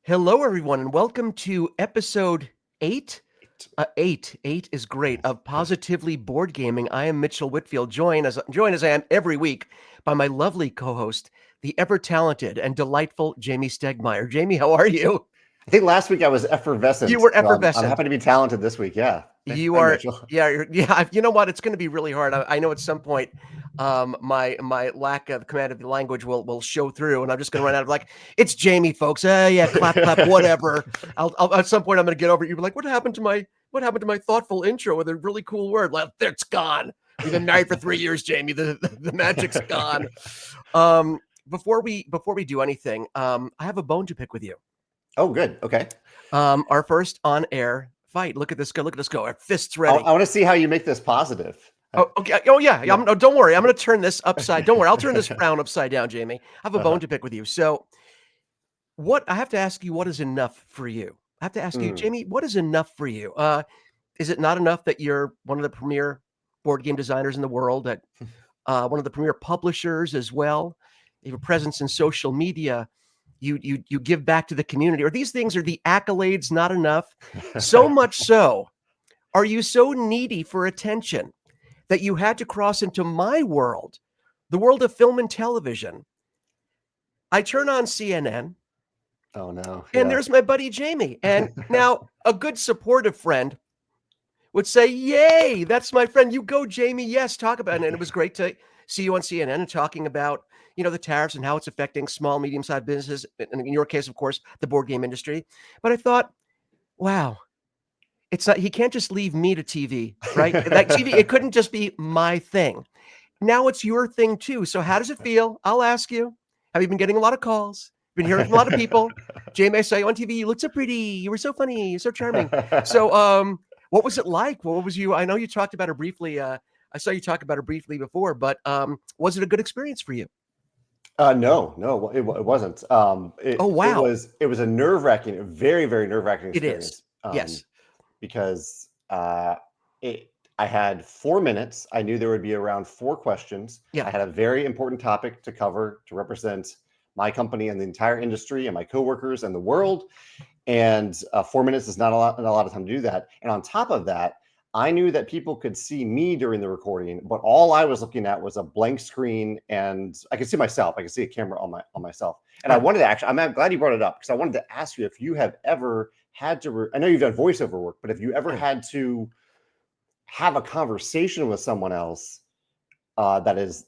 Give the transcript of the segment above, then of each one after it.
Hello, everyone, and welcome to episode 8. Eight is great of Positively Board Gaming. I am Mitchell Whitfield, joined as I am every week by my lovely co-host, the ever-talented and delightful Jamey Stegmeyer. Jamey, how are you? I think last week I was You effervescent, were so I'm effervescent. happy to be talented this week. Yeah. You Hi, are, Mitchell. yeah. You know what? It's going to be really hard. I know at some point, my lack of command of the language will show through, and I'm just going to run out of like, it's Jamey, folks. Yeah, clap, clap, whatever. I'll at some point I'm going to get over it. You'll be like, what happened to my thoughtful intro with a really cool word? Like, it's gone. We've been married for 3 years, Jamey. The magic's gone. Before we do anything, I have a bone to pick with you. Oh, good. Okay. Our first on air fight. Look at this go. Look at us go. Our fists ready. I want to see how you make this positive. Oh, okay. Oh, yeah. Don't worry. I'm going to turn this upside. Don't worry. I'll turn this frown upside down, Jamey. I have a bone to pick with you. So, I have to ask you, what is enough for you? I have to ask you, Jamey, what is enough for you? Is it not enough that you're one of the premier board game designers in the world, that one of the premier publishers as well? You have a presence in social media. You give back to the community. Or these things are the accolades not enough? So much so, are you so needy for attention that you had to cross into my world, the world of film and television? I turn on CNN. Oh, no. And Yeah. there's my buddy Jamey. And now a good supportive friend would say, yay, that's my friend. You go, Jamey. Yes, talk about it. And it was great to see you on CNN and talking about, the tariffs and how it's affecting small, medium-sized businesses. And in your case, of course, the board game industry. But I thought, wow, it's not, he can't just leave me to TV, right? That TV, it couldn't just be my thing. Now it's your thing too. So how does it feel? I'll ask you. Have you been getting a lot of calls? Been hearing from a lot of people. Jamey, I saw you on TV. You looked so pretty. You were so funny. You're so charming. So, what was it like? What was you? I know you talked about it briefly. I saw you talk about it briefly before, but was it a good experience for you? No, it wasn't. Oh, wow. It was a nerve-wracking, a very, very nerve-wracking It is. experience. Yes. Because I had 4 minutes. I knew there would be around 4 questions. Yeah. I had a very important topic to cover to represent my company and the entire industry and my coworkers and the world. And 4 minutes is not a lot of time to do that. And on top of that, I knew that people could see me during the recording, but all I was looking at was a blank screen, and I could see myself. I could see a camera on myself. And I wanted to actually, I'm glad you brought it up, because I wanted to ask you if you have ever had to, I know you've done voiceover work, but if you ever had to have a conversation with someone else that is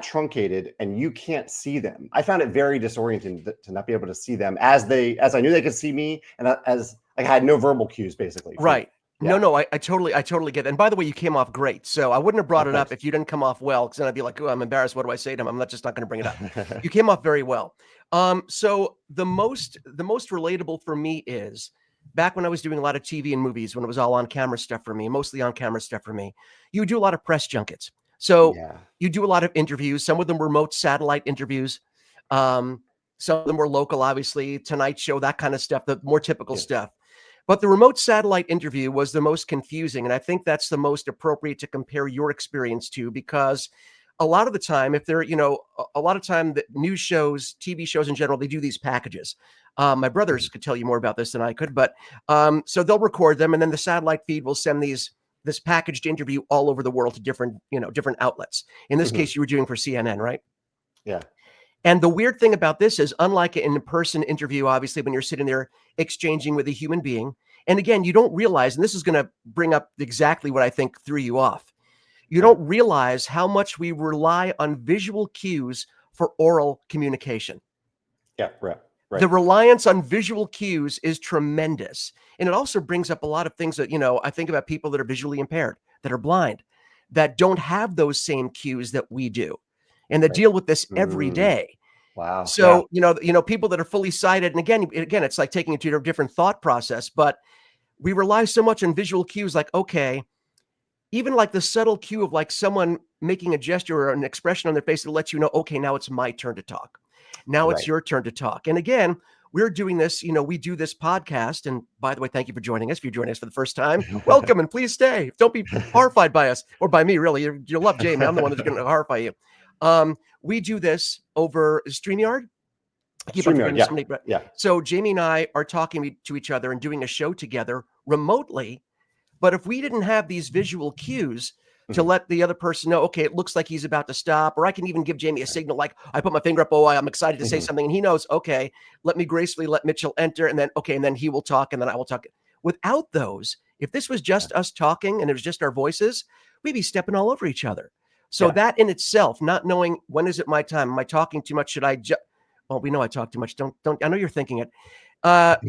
truncated and you can't see them. I found it very disorienting to not be able to see them as I knew they could see me, and as I had no verbal cues basically. Right. Yeah. No, I totally get it. And by the way, you came off great. So I wouldn't have brought it up if you didn't come off well, because then I'd be like, oh, I'm embarrassed. What do I say to him? I'm not going to bring it up. You came off very well. So the most relatable for me is back when I was doing a lot of TV and movies, when it was all on camera stuff for me, mostly on camera stuff for me, you would do a lot of press junkets. So you do a lot of interviews. Some of them remote satellite interviews. Some of them were local, obviously, Tonight Show, that kind of stuff, the more typical stuff. But the remote satellite interview was the most confusing. And I think that's the most appropriate to compare your experience to, because a lot of the time, if they're, a lot of time the news shows, TV shows in general, they do these packages. My brothers could tell you more about this than I could, but so they'll record them, and then the satellite feed will send this packaged interview all over the world to different outlets. In this case, you were doing for CNN, right? Yeah. And the weird thing about this is, unlike an in-person interview, obviously, when you're sitting there exchanging with a human being, and again, you don't realize, and this is going to bring up exactly what I think threw you off. You don't realize how much we rely on visual cues for oral communication. Yeah, right. The reliance on visual cues is tremendous. And it also brings up a lot of things that, I think about people that are visually impaired, that are blind, that don't have those same cues that we do, and that deal with this every day. Wow. So, people that are fully sighted, and again, it's like taking it to a different thought process, but we rely so much on visual cues, like, okay, even like the subtle cue of like someone making a gesture or an expression on their face that lets you know, okay, now it's my turn to talk. Now it's your turn to talk. And again, we're doing this, we do this podcast. And by the way, thank you for joining us. If you're joining us for the first time, welcome, and please stay. Don't be horrified by us or by me, really. You'll love Jamey. I'm the one that's going to horrify you. We do this over StreamYard. I keep on StreamYard, forgetting yeah, so many, but yeah. so Jamey and I are talking to each other and doing a show together remotely. But if we didn't have these visual cues to Mhm. let the other person know, okay, it looks like he's about to stop, or I can even give Jamey a signal like I put my finger up, oh, I'm excited to say Mhm. something, and he knows, okay, let me gracefully let Mitchell enter, and then okay, and then he will talk, and then I will talk. Without those, if this was just us talking and it was just our voices, we'd be stepping all over each other. So Yeah. that in itself, not knowing when is it my time, am I talking too much? Should I? Well, we know I talk too much. Don't. I know you're thinking it.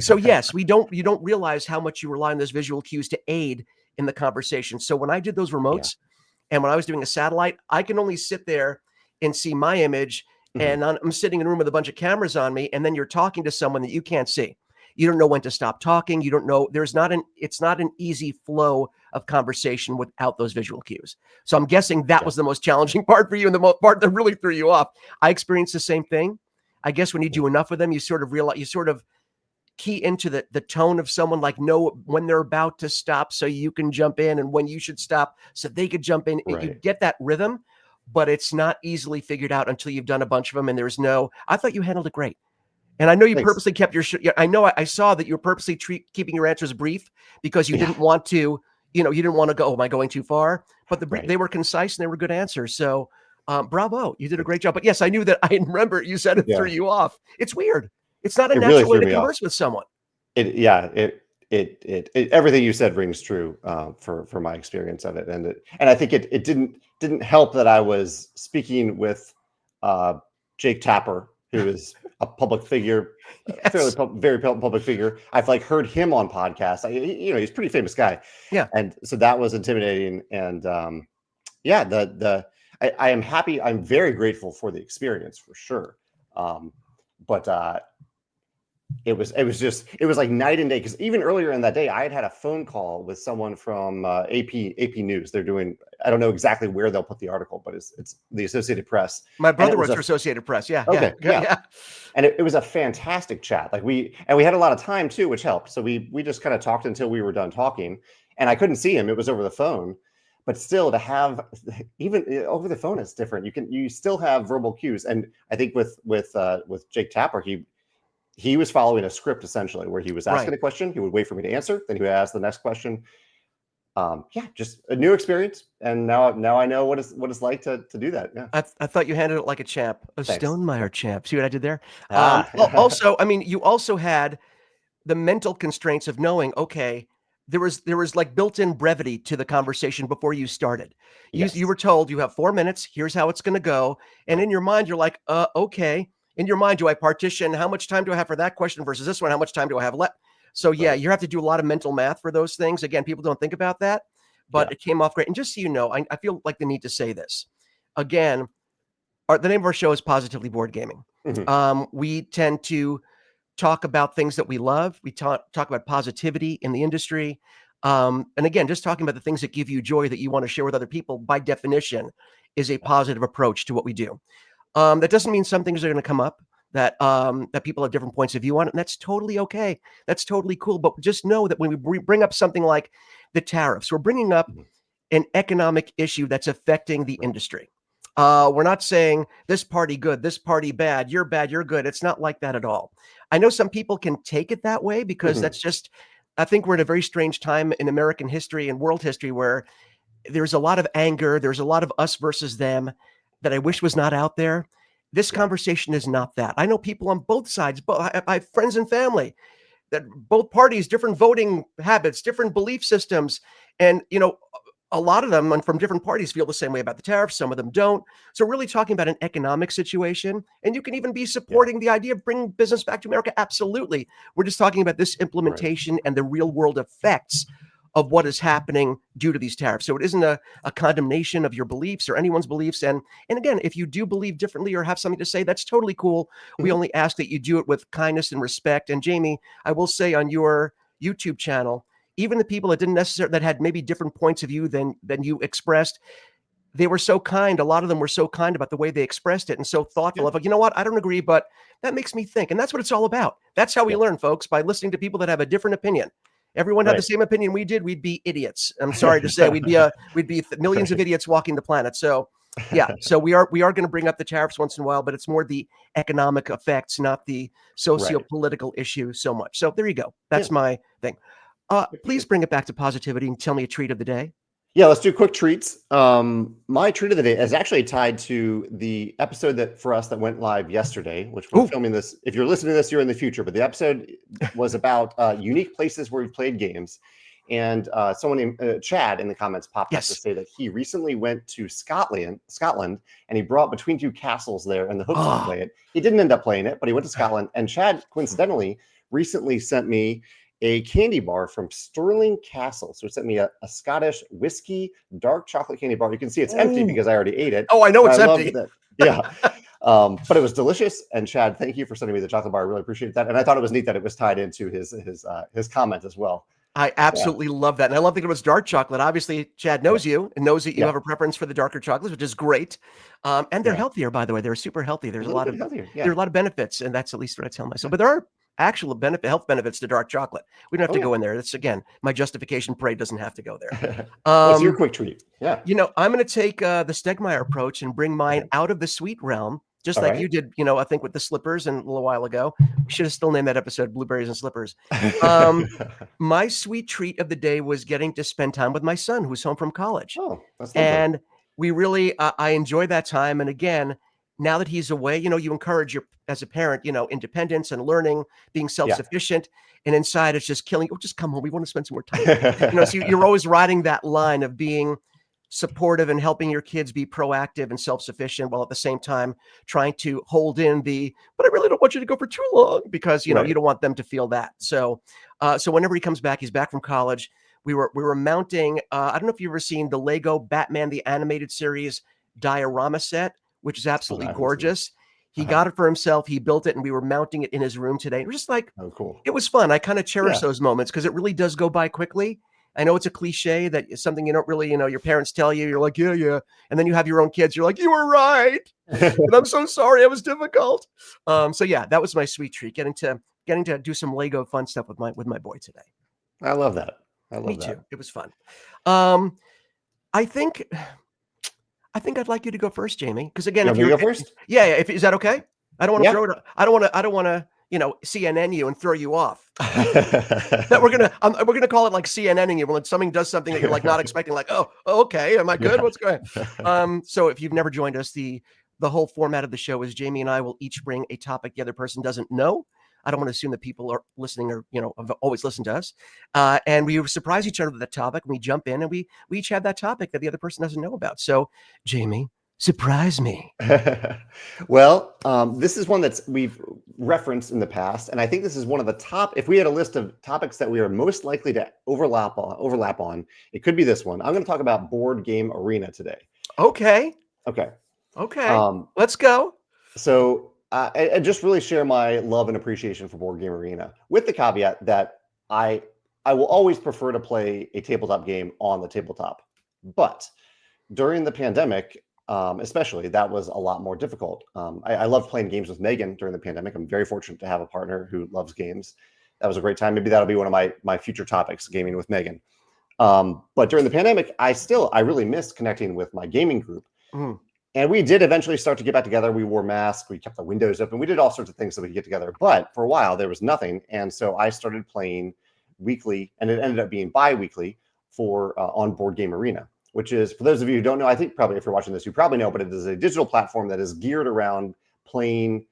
So yes, you don't realize how much you rely on those visual cues to aid in the conversation. So when I did those Yeah. remotes and when I was doing a satellite, I can only sit there and see my image. Mhm. And I'm sitting in a room with a bunch of cameras on me, and then you're talking to someone that you can't see. You don't know when to stop talking. You don't know. It's not an easy flow of conversation without those visual cues. So I'm guessing that Yeah. was the most challenging part for you and the part that really threw you off. I experienced the same thing. I guess when you Yeah. do enough of them, you sort of realize, you sort of key into the tone of someone, like know when they're about to stop so you can jump in and when you should stop so they could jump in. You Right. get that rhythm, but it's not easily figured out until you've done a bunch of them. And there's no, I thought you handled it great. And I know you Thanks. purposely kept your, I know I saw that you were purposely keeping your answers brief because you Yeah. didn't want to, you didn't want to go, oh, am I going too far? But Right. they were concise and they were good answers. So bravo, you did a great job. But yes, I knew that. I remember you said it threw Yeah. you off. It's weird. It's not a It really natural way threw to me off. converse with someone. Yeah, everything you said rings true, for my experience of it, and I think it didn't help that I was speaking with uh, Jake Tapper, who is a public figure, Yes. very public figure. I've like heard him on podcasts. He's a pretty famous guy, Yeah. and so that was intimidating. And yeah, I am happy. I'm very grateful for the experience for sure. Um, but it was like night and day, because even earlier in that day I had a phone call with someone from AP News. They're doing, I don't know exactly where they'll put the article, but it's the Associated Press, My and it brother was works a for Associated Press. Yeah. Yeah. okay, Good. yeah, Yeah. and it was a fantastic chat. Like we had a lot of time too, which helped. So we just kind of talked until we were done talking, and I couldn't see him. It was over the phone, but still to have, even over the phone, it's different. You still have verbal cues, and I think with Jake Tapper, he was following a script essentially, where he was asking Right. a question, he would wait for me to answer, then he would ask the next question. Yeah, just a new experience, and now I know what it's like to do that. Yeah, I thought you handled it like a champ, a thanks. Stonemeyer champ. See what I did there? Ah, Also, I mean, you also had the mental constraints of knowing, okay, there was like built-in brevity to the conversation before you started. You yes, were told you have 4 minutes, here's how it's gonna go. And right, in your mind, you're like, okay. In your mind, do I partition? How much time do I have for that question versus this one? How much time do I have left? So yeah, right, you have to do a lot of mental math for those things. Again, people don't think about that, but yeah, it came off great. And just so you know, I feel like the need to say this. Again, the name of our show is Positively Board Gaming. mhm, We tend to talk about things that we love. We talk about positivity in the industry. And again, just talking about the things that give you joy that you want to share with other people, by definition, is a yeah, positive approach to what we do. That doesn't mean some things are going to come up that people have different points of view on, and that's totally okay. That's totally cool. But just know that when we bring up something like the tariffs, we're bringing up mhm, an economic issue that's affecting the right, industry. We're not saying this party good, this party bad, you're good. It's not like that at all. I know some people can take it that way because mhm, that's just, I think we're in a very strange time in American history and world history where there's a lot of anger, there's a lot of us versus them that I yeah, wish was not out there. This yeah, conversation is not that. I know people on both sides, but I have friends and family that both parties, different voting habits, different belief systems. And, a lot of them from different parties feel the same way about the tariffs. Some of them don't. So really talking about an economic situation, and you can even be yeah, supporting the idea of bringing business back to America. Absolutely. We're just talking about this right, implementation and the real world effects of what is happening due to these tariffs. So it isn't a condemnation of your beliefs or anyone's beliefs. And again, if you do believe differently or have something to say, that's totally cool. We mhm, only ask that you do it with kindness and respect. And Jamey, I will say on your YouTube channel, even the people that didn't necessarily, that had maybe different points of view than you expressed, they were so kind. A lot of them were so kind about the way they expressed it and so yeah, thoughtful of, like, you know what, I don't agree, but that makes me think. And that's what it's all about. That's how we yeah, learn, folks, by listening to people that have a different opinion. Everyone had the right, same opinion we did, we'd be idiots. I'm sorry to say, we'd be millions of right, idiots walking the planet. So Yeah, so we are going to bring up the tariffs once in a while, but it's more the economic effects, not the Right. socio-political issue so much. So there you go. Yeah. That's my thing. I Please appreciate it. bring it back to positivity and tell me a treat of the day. Yeah, let's do quick treats. My treat of the day is actually tied to the episode that for us that went live yesterday, which we're Oh, filming this. If you're listening to this, you're in the future, but the episode was about unique places where we've played games. And someone named Chad in the comments popped up to yes. say that he recently went to Scotland, and he brought Between Two Castles there in the hopes to Oh, play it. He didn't end up playing it, but he went to Scotland. And Chad, coincidentally, recently sent me a candy bar from Stirling Castle. So it sent me a Scottish whiskey dark chocolate candy bar. You can see it's empty oh, because I already ate it. oh! I know But I it's love empty. that. Yeah. But it was delicious. And Chad, thank you for sending me the chocolate bar. I really appreciate that. And I thought it was neat that it was tied into his comment as well. I Yeah. absolutely love that. And I love that it was dark chocolate. Obviously, Chad Yeah. knows you and knows that you Yeah. have a preference for the darker chocolates, which is great. And they're Yeah. healthier, by the way. They're super healthy. A little bit healthier. There are Yeah. a lot of benefits, and that's at least what I tell myself. But there are actual health benefits to dark chocolate. We don't have Oh, to yeah. go in there. That's again, my justification parade doesn't have to go there. What's your Um, quick treat? Yeah. I'm going to take the Stegmeyer approach and bring mine Okay. out of the sweet realm, just All like you right. did, I think with the slippers and a little while ago. We should have still named that episode Blueberries and Slippers. Um, my sweet treat of the day was getting to spend time with my son who's home from college. Oh, that's lovely. And we really, I enjoy that time. And again, now that he's away, you encourage as a parent, independence and learning, being Yeah. self-sufficient. And inside, it's just killing. Oh, just come home. We want to spend some more time. So you're always riding that line of being supportive and helping your kids be proactive and self-sufficient while at the same time trying to hold in but I really don't want you to go for too long because, you Right. don't want them to feel that. So whenever he comes back, he's back from college. We were mounting, I don't know if you've ever seen the Lego Batman, the animated series diorama set, which is Oh, no, absolutely I haven't seen it. gorgeous. He Uh-huh. got it for himself. He built it and we were mounting it in his room today. We're just like, Oh, cool. it was fun. I kind of cherish Yeah. those moments because it really does go by quickly. I know it's a cliche that it's something you don't really, your parents tell you, you're like, yeah, yeah. And then you have your own kids. You're like, you were right. And I'm so sorry. It was difficult. So yeah, that was my sweet treat. Getting to do some Lego fun stuff with my boy today. I love that. I Me love too. that. It was fun. Um, I think I'd like you to go first, Jamie. Because again, You if want me to you're go first? yeah, yeah, if is that okay? I don't want to Yeah. throw it. I don't want to, CNN you and throw you off. That we're gonna call it like CNNing you when something does something that you're like not expecting, like, oh, okay, am I good? Yeah. What's going on? So if you've never joined us, the whole format of the show is Jamie and I will each bring a topic the other person doesn't know. I don't want to assume that people are listening or have always listened to us, and we surprise each other with that topic. And we jump in and we each have that topic that the other person doesn't know about. So Jamie, surprise me. Well, this is one we've referenced in the past, and I think this is one of the top. If we had a list of topics that we are most likely to overlap on, it could be this one. I'm going to talk about Board Game Arena today. Okay, Okay. let's go. So I just really share my love and appreciation for Board Game Arena, with the caveat that I will always prefer to play a tabletop game on the tabletop, but during the pandemic, especially, that was a lot more difficult. I loved playing games with Megan during the pandemic. I'm very fortunate to have a partner who loves games. That was a great time. Maybe that'll be one of my future topics, gaming with Megan. But during the pandemic, I really missed connecting with my gaming group. Mm. And we did eventually start to get back together. We wore masks. We kept the windows open. We did all sorts of things so we could get together. But for a while, there was nothing. And so I started playing weekly, and it ended up being bi-weekly on Board Game Arena, which is, for those of you who don't know, I think probably if you're watching this, you probably know, but it is a digital platform that is geared around playing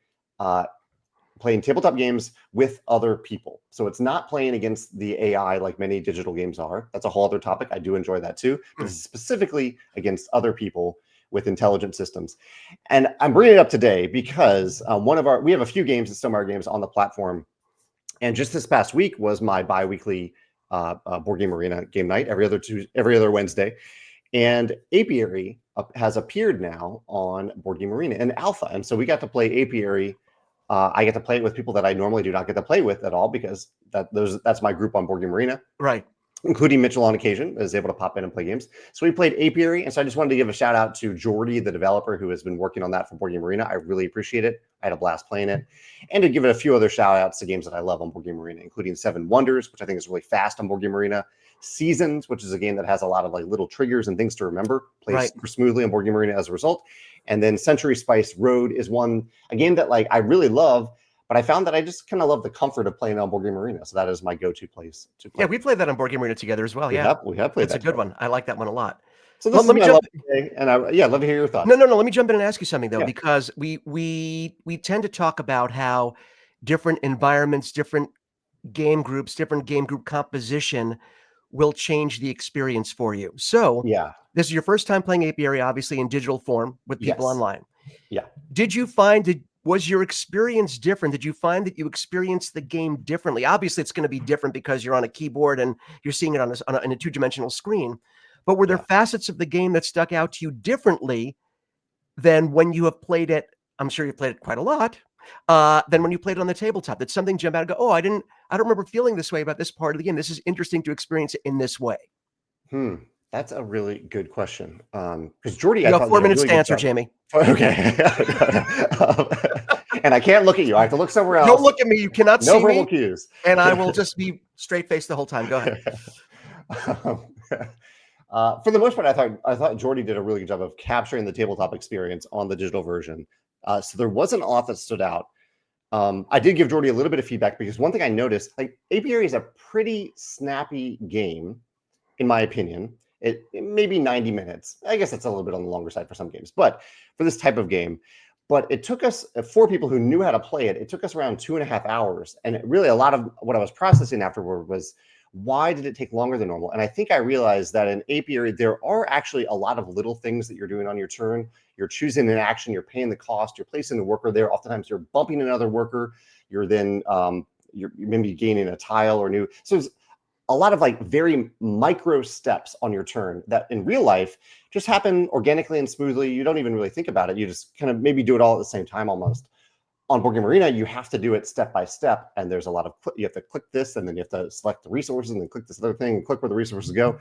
tabletop games with other people. So it's not playing against the AI like many digital games are. That's a whole other topic. I do enjoy that too. But it's specifically against other people with intelligent systems. And I'm bringing it up today because we have a few games, some of our games on the platform. And just this past week was my bi-weekly Board Game Arena game night every other Wednesday. And Apiary has appeared now on Board Game Arena in alpha. And so we got to play Apiary. I get to play it with people that I normally do not get to play with at all because that's my group on Board Game Arena. Right. including Mitchell on occasion, is able to pop in and play games. So we played Apiary, and so I just wanted to give a shout out to Jordy, the developer who has been working on that for Board Game Arena. I really appreciate it. I had a blast playing it. And to give it a few other shout outs to games that I love on Board Game Arena, including Seven Wonders, which I think is really fast on Board Game Arena. Seasons, which is a game that has a lot of like little triggers and things to remember, plays super smoothly on Board Game Arena as a result. And then Century Spice Road is a game that like I really love, but I found that I just kind of love the comfort of playing on Board Game Arena. So that is my go-to place to play. Yeah, we played that on Board Game Arena together as well. We have played That's a good one. I like that one a lot. So this is my love today, and love to hear your thoughts. No. Let me jump in and ask you something though, because we tend to talk about how different environments, different game groups, different game group composition will change the experience for you. So this is your first time playing Apiary, obviously in digital form with people online. Yeah. Did you find was your experience different? Did you find that you experienced the game differently? Obviously, it's going to be different because you're on a keyboard and you're seeing it in a two-dimensional screen. But were there facets of the game that stuck out to you differently than when you have played it? I'm sure you've played it quite a lot. Than when you played it on the tabletop. Did something jump out and go, oh, I don't remember feeling this way about this part of the game. This is interesting to experience it in this way. That's a really good question. Because Jordy, you have 4 minutes to answer, Jamey. Okay. And I can't look at you. I have to look somewhere else. Don't look at me. You cannot see me. No verbal cues. And I will just be straight faced the whole time. Go ahead. For the most part, I thought Jordy did a really good job of capturing the tabletop experience on the digital version. So there wasn't a lot that stood out. I did give Jordy a little bit of feedback because one thing I noticed, like Apiary is a pretty snappy game, in my opinion. It may be 90 minutes. I guess that's a little bit on the longer side for some games, but for this type of game. But it took us, for people who knew how to play it, it took us around 2.5 hours. And really a lot of what I was processing afterward was, why did it take longer than normal? And I think I realized that in Apiary, there are actually a lot of little things that you're doing on your turn. You're choosing an action, you're paying the cost, you're placing the worker there. Oftentimes you're bumping another worker. You're then, you're maybe gaining a tile or new. So there's a lot of like very micro steps on your turn that in real life just happen organically and smoothly. You don't even really think about it. You just kind of maybe do it all at the same time almost. On Board Game Arena, you have to do it step by step, and there's a lot of you have to click this, and then you have to select the resources, and then click this other thing, and click where the resources go.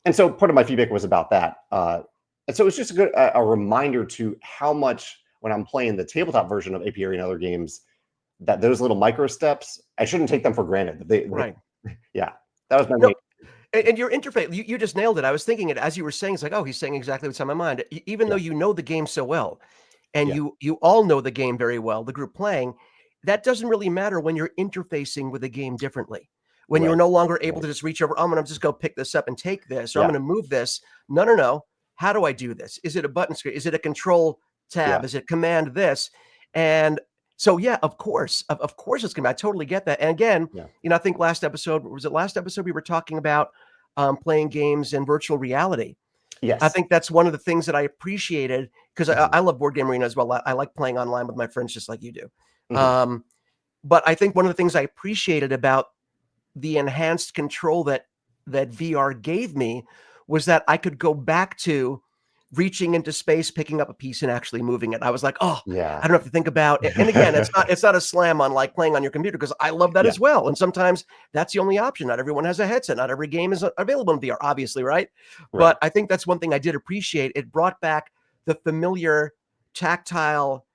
And so part of my feedback was about that. And so it's just a reminder to how much when I'm playing the tabletop version of Apiary and other games, that those little micro steps, I shouldn't take them for granted. That was my main. And your interface, you just nailed it. I was thinking it as you were saying. It's like, oh, he's saying exactly what's on my mind. Even though you know the game so well. And you all know the game very well, the group playing, that doesn't really matter when you're interfacing with the game differently. When you're no longer able to just reach over, I'm going to just go pick this up and take this, or I'm going to move this. No. How do I do this? Is it a button screen? Is it a control tab? Is it command this? And so, of course it's going to be, I totally get that. And again, I think last episode we were talking about playing games in virtual reality. Yes. I think that's one of the things that I appreciated because I love Board Game Arena as well. I like playing online with my friends just like you do. But I think one of the things I appreciated about the enhanced control that VR gave me was that I could go back to reaching into space, picking up a piece and actually moving it. I was like, I don't have to think about it. And again, it's not a slam on like playing on your computer because I love that as well. And sometimes that's the only option. Not everyone has a headset. Not every game is available in VR, obviously, right? But I think that's one thing I did appreciate. It brought back the familiar tactile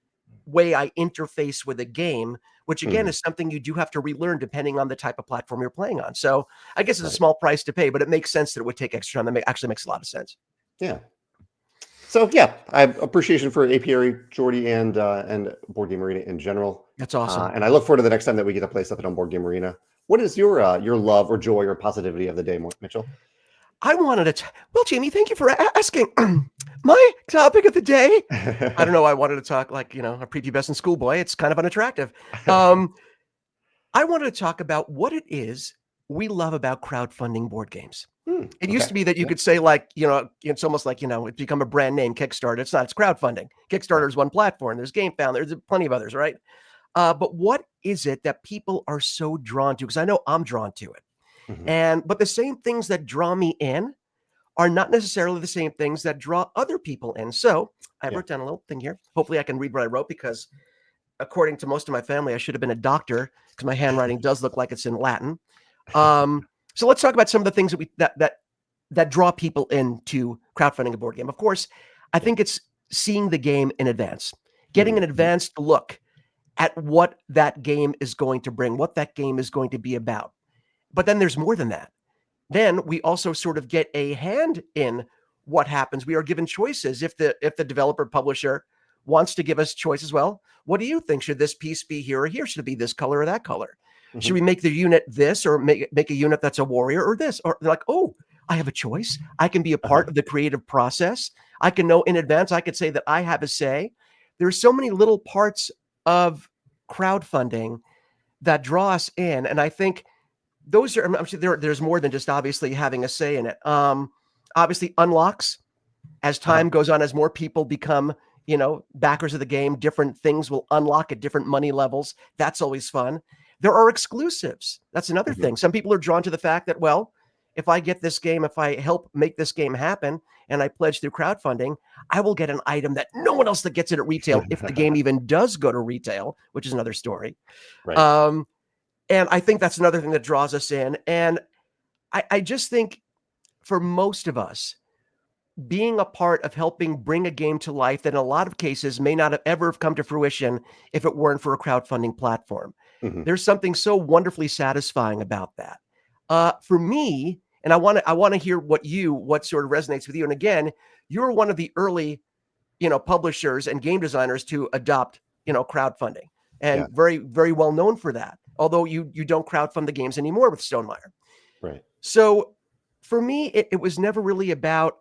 way I interface with a game, which again is something you do have to relearn depending on the type of platform you're playing on. So I guess it's a small price to pay, but it makes sense that it would take extra time. That actually makes a lot of sense. Yeah. So I have appreciation for Apiary, Jordy, and Board Game Arena in general. That's awesome. And I look forward to the next time that we get to play something on Board Game Arena. What is your love or joy or positivity of the day, Mitchell? I wanted to. Well, Jamey, thank you for asking. My topic of the day. I don't know. I wanted to talk like a prepubescent schoolboy. It's kind of unattractive. I wanted to talk about what it is we love about crowdfunding board games. It used to be that you could say like, it's almost like, it's become a brand name, Kickstarter. It's not, it's crowdfunding. Kickstarter is one platform. There's GameFound. There's plenty of others, right? But what is it that people are so drawn to? Because I know I'm drawn to it. But the same things that draw me in are not necessarily the same things that draw other people in. So I wrote down a little thing here. Hopefully I can read what I wrote because according to most of my family, I should have been a doctor because my handwriting does look like it's in Latin. So let's talk about some of the things that draw people into crowdfunding a board game. Of course, I Yeah. think it's seeing the game in advance, getting an Mhm. advanced look at what that game is going to bring, what that game is going to be about. But then there's more than that. Then we also sort of get a hand in what happens. We are given choices. If the developer publisher wants to give us choices, well, what do you think? Should this piece be here or here? Should it be this color or that color? Should Mhm. we make the unit this or make a unit that's a warrior or this? Or they're like, oh, I have a choice. I can be a Uh-huh. part of the creative process. I can know in advance. I could say that I have a say. There's so many little parts of crowdfunding that draw us in. And I think those are, I'm sure there's more than just obviously having a say in it. Obviously unlocks as Uh-huh. time goes on, as more people become, backers of the game, different things will unlock at different money levels. That's always fun. There are exclusives. That's another Mhm. thing. Some people are drawn to the fact that, well, if I get this game, if I help make this game happen and I pledge through crowdfunding, I will get an item that no one else that gets it at retail, if the game even does go to retail, which is another story. Right. Um, and I think that's another thing that draws us in. And I just think for most of us, being a part of helping bring a game to life that in a lot of cases may not have ever have come to fruition if it weren't for a crowdfunding platform. Mhm. There's something so wonderfully satisfying about that. For me, and I want to hear what sort of resonates with you. And again, you're one of the early, publishers and game designers to adopt, crowdfunding, Yeah. and very, very well known for that. Although you don't crowdfund the games anymore with Stonemaier. Right. So for me, it was never really about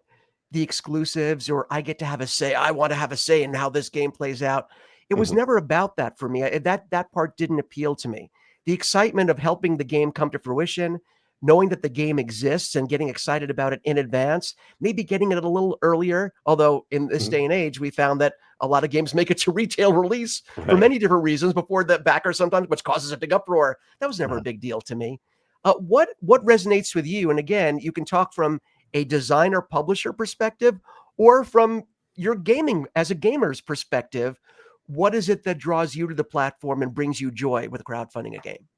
the exclusives or I get to have a say. I want to have a say in how this game plays out. It was Mhm. never about that for me. That part didn't appeal to me. The excitement of helping the game come to fruition, knowing that the game exists and getting excited about it in advance, maybe getting it a little earlier. Although in this Mhm. day and age, we found that a lot of games make it to retail release for Right. many different reasons before the backer sometimes, which causes a big uproar. That was never a Uh-huh. big deal to me. What resonates with you? And again, you can talk from a designer publisher perspective or from your gaming as a gamer's perspective. What is it that draws you to the platform and brings you joy with crowdfunding a game?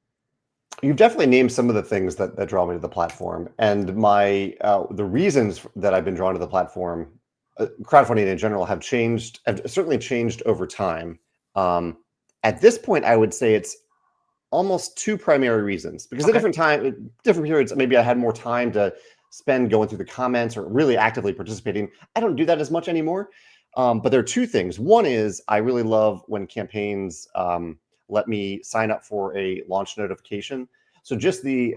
You've definitely named some of the things that draw me to the platform, and the reasons that I've been drawn to the platform, crowdfunding in general, have certainly changed over time. Um, at this point, I would say it's almost two primary reasons because at Okay. different periods, maybe I had more time to spend going through the comments or really actively participating. I don't do that as much anymore. But there are two things. One is I really love when campaigns let me sign up for a launch notification. So just the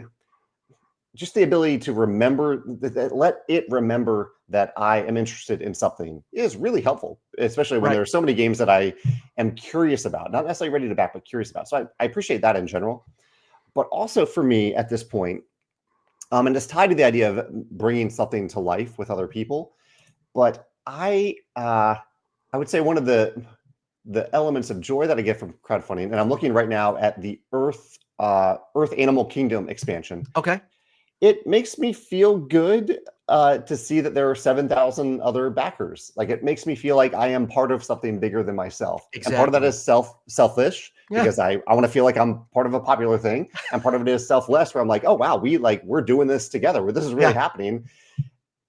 ability to remember let it remember that I am interested in something is really helpful, especially when Right. there are so many games that I am curious about, not necessarily ready to back, but curious about. So I appreciate that in general. But also for me at this point, and it's tied to the idea of bringing something to life with other people. But I would say one of the elements of joy that I get from crowdfunding, and I'm looking right now at the Earth Animal Kingdom expansion. Okay. It makes me feel good to see that there are 7,000 other backers. Like it makes me feel like I am part of something bigger than myself. And part of that Exactly. is selfish Yeah. because I want to feel like I'm part of a popular thing. And part of it is selfless where I'm like, oh wow, we're doing this together. Where this is really Yeah. happening.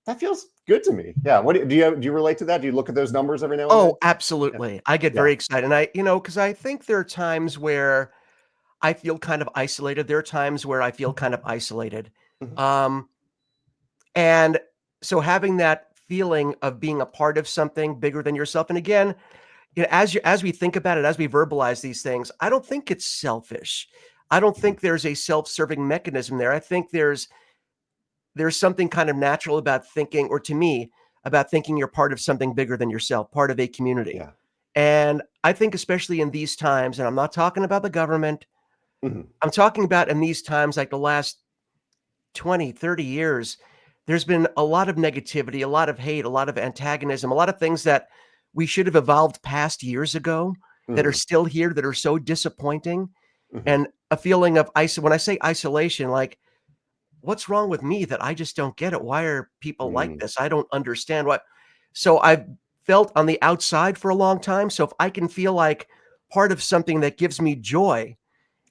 That feels good to me. Yeah. What do you relate to that? Do you look at those numbers every now and then? Oh, Yeah. absolutely. I get Yeah. very excited. And because I think there are times where I feel kind of isolated. There are times where I feel kind of isolated. Mhm. Um, and so having that feeling of being a part of something bigger than yourself. And again, as we think about it, as we verbalize these things, I don't think it's selfish. I don't Mhm. think there's a self-serving mechanism there. I think there's something kind of natural about thinking, or to me, about thinking you're part of something bigger than yourself, part of a community. Yeah. And I think especially in these times, and I'm not talking about the government, Mhm. I'm talking about in these times, like the last 20, 30 years, there's been a lot of negativity, a lot of hate, a lot of antagonism, a lot of things that we should have evolved past years ago that are Mhm. still here that are so disappointing. Mhm. And a feeling of when I say isolation, like, what's wrong with me that I just don't get it? Why are people like Mhm. this? I don't understand what. So I've felt on the outside for a long time. So if I can feel like part of something that gives me joy,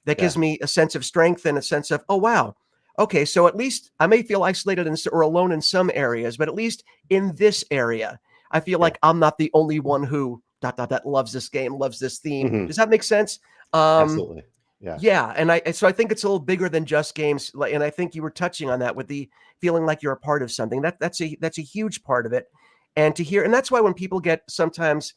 that gives Yeah. me a sense of strength and a sense of, oh, wow. okay, so at least I may feel isolated or alone in some areas, but at least in this area, I feel Yeah. like I'm not the only one who loves this game, loves this theme. Hmm. Does that make sense? Um, Absolutely. Yeah. yeah, so I think it's a little bigger than just games, and I think you were touching on that with the feeling like you're a part of something. That's a huge part of it, and to hear, and that's why when people get sometimes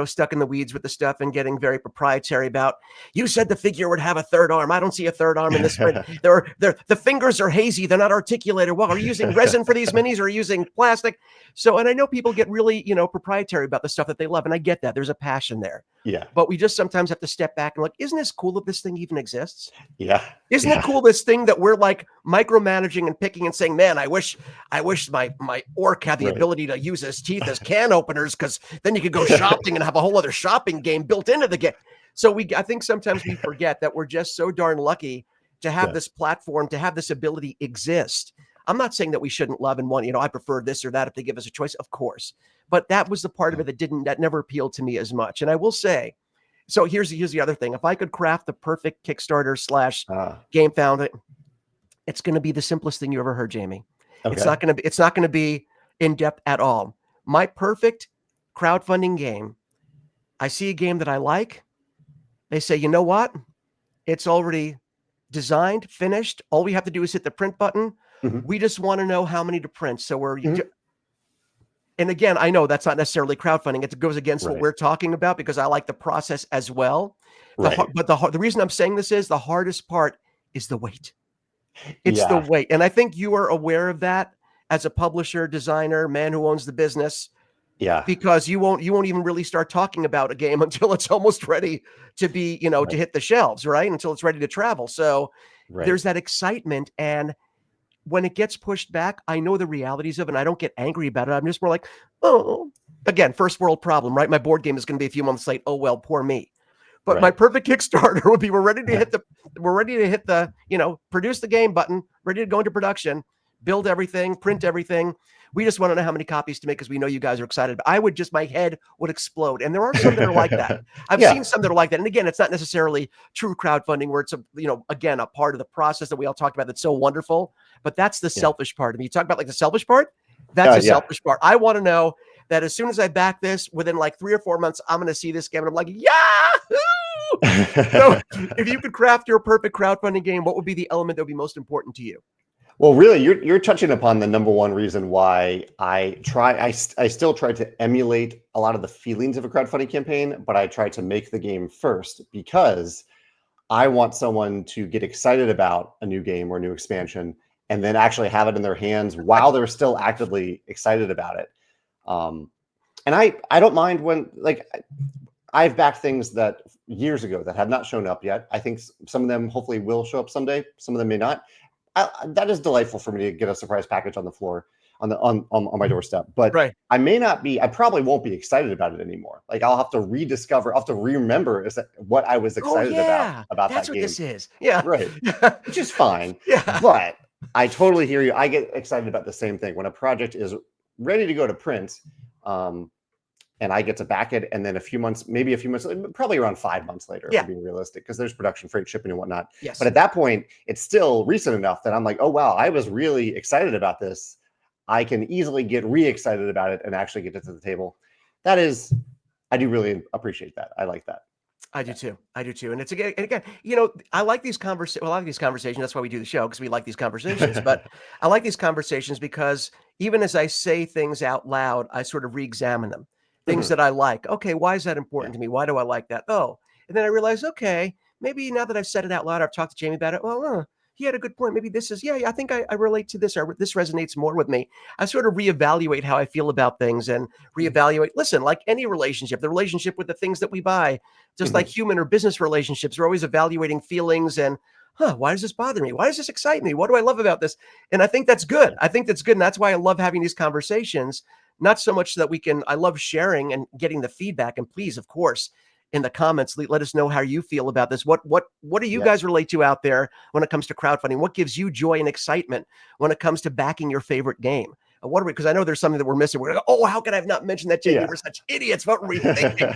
stuck in the weeds with the stuff and getting very proprietary about, you said the figure would have a third arm. I don't see a third arm in this print. The fingers are hazy. They're not articulated. Well, are you using resin for these minis or are you using plastic? So, and I know people get really, proprietary about the stuff that they love. And I get that there's a passion there, Yeah. but we just sometimes have to step back and isn't this cool that this thing even exists? Yeah. Isn't it cool, this thing that we're like micromanaging and picking and saying, man, I wish my orc had the Right. ability to use his teeth as can openers, because then you could go shopping and have a whole other shopping game built into the game. So I think sometimes we forget that we're just so darn lucky to have this platform, to have this ability exist. I'm not saying that we shouldn't love and want, I prefer this or that if they give us a choice, of course. But that was the part of it that never appealed to me as much. And I will say, so here's the other thing. If I could craft the perfect Kickstarter / game found, it's going to be the simplest thing you ever heard, Jamey. Okay. It's not going to be in depth at all. My perfect crowdfunding game. I see a game that I like. They say, you know what? It's already designed, finished. All we have to do is hit the print button. Mm-hmm. We just want to know how many to print. So and again, I know that's not necessarily crowdfunding. It goes against what we're talking about because I like the process as well. But the reason I'm saying this is the hardest part is the wait. It's the wait. And I think you are aware of that as a publisher, designer, man who owns the business. Yeah. Because you won't even really start talking about a game until it's almost ready to be, to hit the shelves, right? Until it's ready to travel. So there's that excitement. And when it gets pushed back, I know the realities of it, and I don't get angry about it. I'm just more like, oh, again, first world problem, right? My board game is going to be a few months late. Oh, well, poor me. But my perfect Kickstarter would be, we're ready to hit the, produce the game button, ready to go into production, build everything, print everything. We just want to know how many copies to make because we know you guys are excited. But my head would explode. And there are some that are like that. I've seen some that are like that. And again, it's not necessarily true crowdfunding where it's again, a part of the process that we all talked about that's so wonderful. But that's the selfish part of me. You talk about like the selfish part. That's the selfish part. I want to know that as soon as I back this, within like 3 or 4 months, I'm going to see this game and I'm like, Yahoo! So if you could craft your perfect crowdfunding game, what would be the element that would be most important to you? Well, really, you're touching upon the number one reason why I still try to emulate a lot of the feelings of a crowdfunding campaign, but I try to make the game first because I want someone to get excited about a new game or a new expansion and then actually have it in their hands while they're still actively excited about it. And I don't mind when, like, I've backed things that years ago that have not shown up yet. I think some of them hopefully will show up someday. Some of them may not. That is delightful for me to get a surprise package on the floor on my doorstep. But I probably won't be excited about it anymore. Like I'll have to rediscover, I'll have to remember what I was excited about that's that what game. This is. Yeah. Right. Which is fine. But I totally hear you. I get excited about the same thing when a project is ready to go to print. And I get to back it, and then probably around 5 months later, if we're being realistic, because there's production, freight, shipping, and whatnot. Yes. But at that point, it's still recent enough that I'm like, oh, wow, I was really excited about this. I can easily get re-excited about it and actually get it to the table. I do really appreciate that. I like that. I do too. And it's again, I like these conversations. Well, I like these conversations. That's why we do the show, because we like these conversations. But I like these conversations because even as I say things out loud, I sort of re-examine them. Things that I like. Okay, why is that important to me? Why do I like that? Oh, and then I realize, okay, maybe now that I've said it out loud, I've talked to Jamey about it. Well, he had a good point. Maybe this is, I think I relate to this, or this resonates more with me. I sort of reevaluate how I feel about things and reevaluate. Listen, like any relationship, the relationship with the things that we buy, just like human or business relationships, we're always evaluating feelings and, why does this bother me? Why does this excite me? What do I love about this? And I think that's good. And that's why I love having these conversations. Not so much that I love sharing and getting the feedback. And please, of course, in the comments, let us know how you feel about this. What do you guys relate to out there when it comes to crowdfunding? What gives you joy and excitement when it comes to backing your favorite game? Because I know there's something that we're missing. We're like, oh, how could I have not mentioned that, Jamey? We're such idiots. What were we thinking?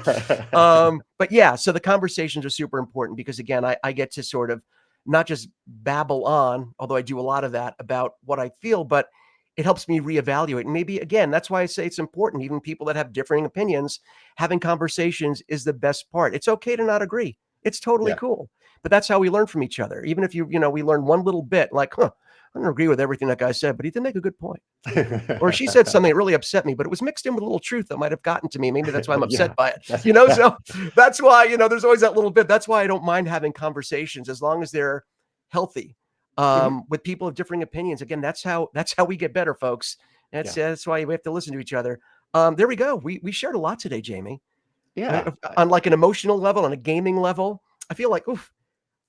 But yeah, so the conversations are super important because again, I get to sort of not just babble on, although I do a lot of that about what I feel, but it helps me reevaluate. And maybe, again, that's why I say it's important. Even people that have differing opinions, having conversations is the best part. It's okay to not agree. It's totally Yeah. cool. But that's how we learn from each other. Even if we learn one little bit, like, I don't agree with everything that guy said, but he did make a good point. Or she said something that really upset me, but it was mixed in with a little truth that might have gotten to me. Maybe that's why I'm Yeah. upset by it. So that's why, there's always that little bit. That's why I don't mind having conversations as long as they're healthy, with people of differing opinions. Again, that's how we get better, folks. That's why we have to listen to each other. There we go. We shared a lot today, Jamey. Yeah. On like an emotional level, on a gaming level. I feel like,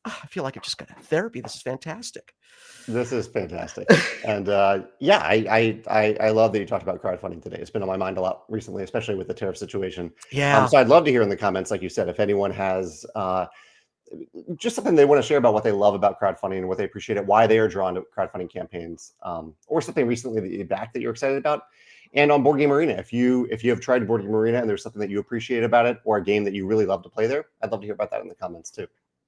I feel like I just got therapy. This is fantastic. This is fantastic. And I love that you talked about crowdfunding today. It's been on my mind a lot recently, especially with the tariff situation. Yeah. So I'd love to hear in the comments, like you said, if anyone has just something they want to share about what they love about crowdfunding and what they appreciate it, why they are drawn to crowdfunding campaigns, or something recently that you backed that you're excited about. And on Board Game Arena, if you have tried Board Game Arena and there's something that you appreciate about it, or a game that you really love to play there, I'd love to hear about that in the comments too.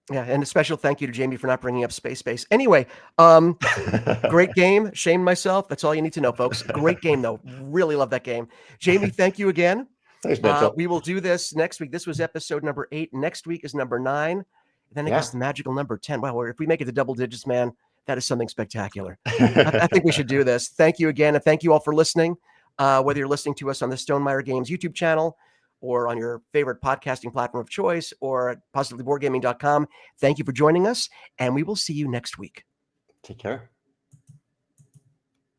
Yeah, and a special thank you to Jamey for not bringing up Space Base. Anyway, great game. Shamed myself. That's all you need to know, folks. Great game, though. Really love that game. Jamey, thank you again. Thanks, Mitchell. We will do this next week. This was episode number 8. Next week is number 9. Then it goes to the magical number 10. Wow, if we make it to double digits, man, that is something spectacular. I think we should do this. Thank you again, and thank you all for listening. Whether you're listening to us on the Stonemaier Games YouTube channel, or on your favorite podcasting platform of choice, or at positivelyboardgaming.com. Thank you for joining us, and we will see you next week. Take care.